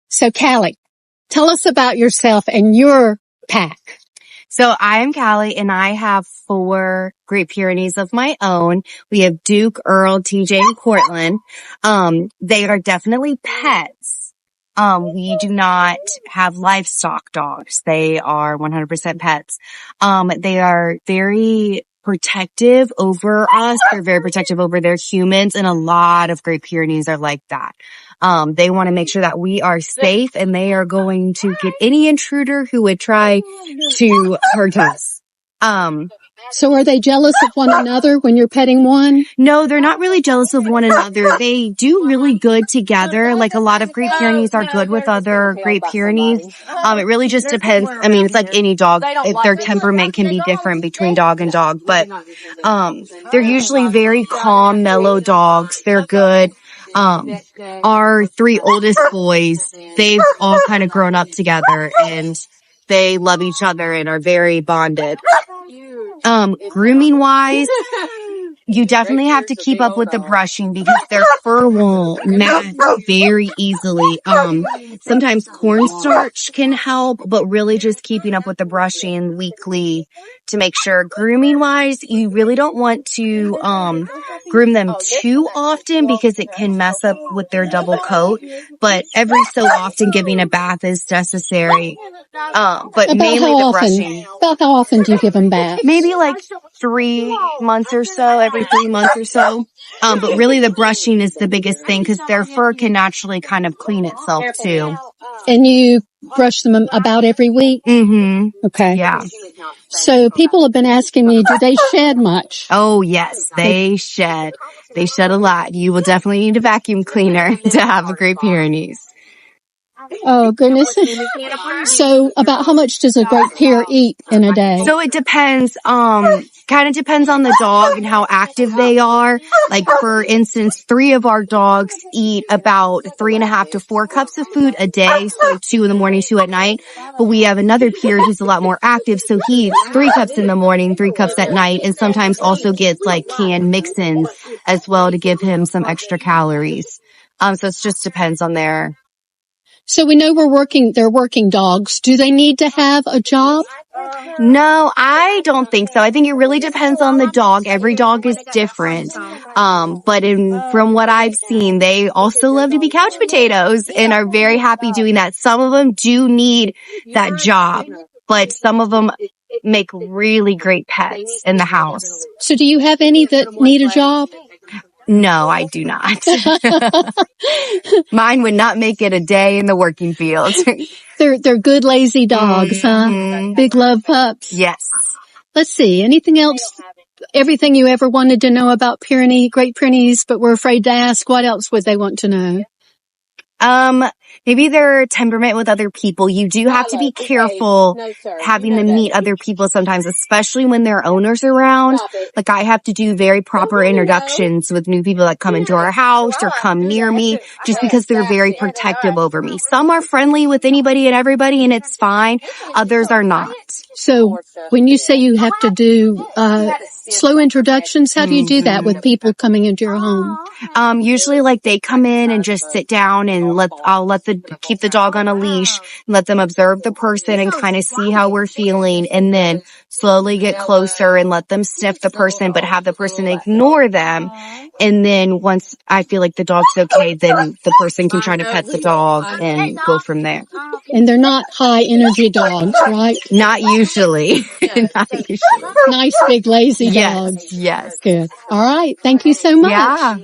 So, Callie, tell us about yourself and your pack. So I am Callie, and I have 4 Great Pyrenees of my own. We have Duke, Earl, TJ, and Cortland. They are definitely pets. We do not have livestock dogs. They are 100% pets. They are very protective over us. They're very protective over their humans, and a lot of Great Pyrenees are like that. They want to make sure that we are safe, and they are going to get any intruder who would try to hurt us. So are they jealous of one another when you're petting one? No, they're not really jealous of one another. They do really good together. Like a lot of Great Pyrenees are good with other Great Pyrenees. It really just depends. I mean, it's like any dog. Their temperament can be different between dog and dog, but, they're usually very calm, mellow dogs. They're good. Our 3 oldest boys, they've all kind of grown up together, and they love each other and are very bonded. Grooming wise, you definitely have to keep up with the brushing because their fur will mat very easily. Sometimes cornstarch can help, but really just keeping up with the brushing weekly to make sure. Grooming wise, you really don't want to, groom them too often because it can mess up with their double coat, but every so often giving a bath is necessary. But mainly the brushing. About how often do you give them baths? Maybe like 3 months or so, every 3 months or so. But really the brushing is the biggest thing because their fur can naturally kind of clean itself too. And you brush them about every week? Mm-hmm. Okay. Yeah. So people have been asking me, do they shed much? Oh, yes, they shed. They shed a lot. You will definitely need a vacuum cleaner to have a Great Pyrenees. Oh, goodness. So about how much does a Great Pyr eat in a day? So it depends, kind of depends on the dog and how active they are. Like, for instance, 3 of our dogs eat about 3.5 to 4 cups of food a day. So 2 in the morning, 2 at night. But we have another Pyr who's a lot more active. So he eats 3 cups in the morning, 3 cups at night, and sometimes also gets like canned mix-ins as well to give him some extra calories. So it just depends on their. So we know they're working dogs. Do they need to have a job? No, I don't think so. I think it really depends on the dog. Every dog is different. But from what I've seen, they also love to be couch potatoes and are very happy doing that. Some of them do need that job, but some of them make really great pets in the house. So do you have any that need a job? No, I do not. Mine would not make it a day in the working field. They're good, lazy dogs, huh? Big love pups. Yes. Let's see. Anything else? Everything you ever wanted to know about Great Pyrenees, but were afraid to ask? What else would they want to know? Maybe their temperament with other people. You do have to be careful having them meet other people sometimes, especially when their owner's around. Like, I have to do very proper introductions with new people that come into our house or come near me just because they're very protective over me. Some are friendly with anybody and everybody, and it's fine. Others are not. So when you say you have to do slow introductions, how do you do that with people coming into your home? Usually like they come in and just sit down and keep the dog on a leash and let them observe the person and kind of see how we're feeling, and then slowly get closer and let them sniff the person, but have the person ignore them. And then once I feel like the dog's okay, then the person can try to pet the dog and go from there. And they're not high energy dogs, right? Not usually. Not usually. Nice big lazy dogs. Yes. Good. All right. Thank you so much. Yeah.